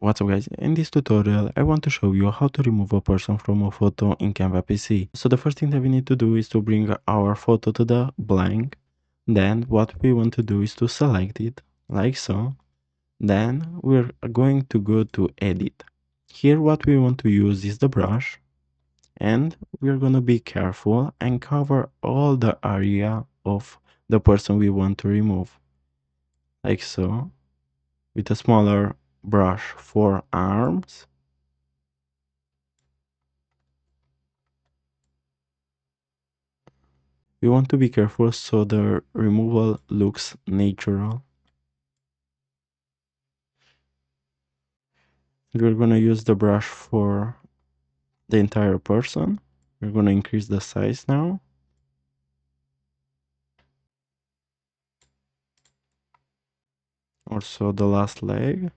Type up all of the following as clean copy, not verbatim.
What's up guys, in this tutorial I want to show you how to remove a person from a photo in Canva PC. So the first thing that we need to do is to bring our photo to the blank. Then what we want to do is to select it, like so. Then we're going to go to edit. Here what we want to use is the brush, and we're gonna be careful and cover all the area of the person we want to remove, like so, with a smaller brush for arms. We want to be careful so the removal looks natural. We're going to use the brush for the entire person. We're going to increase the size now. Also the last leg.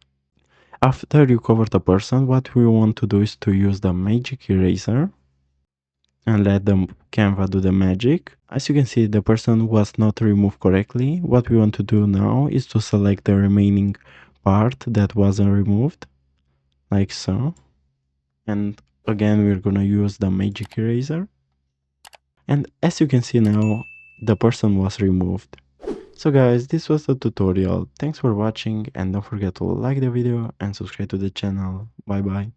After you cover the person, what we want to do is to use the magic eraser and let the Canva do the magic. As you can see, the person was not removed correctly. What we want to do now is to select the remaining part that wasn't removed, like so. And again, we're gonna use the magic eraser. And as you can see now, the person was removed. So guys, this was the tutorial. Thanks for watching and don't forget to like the video and subscribe to the channel. Bye bye.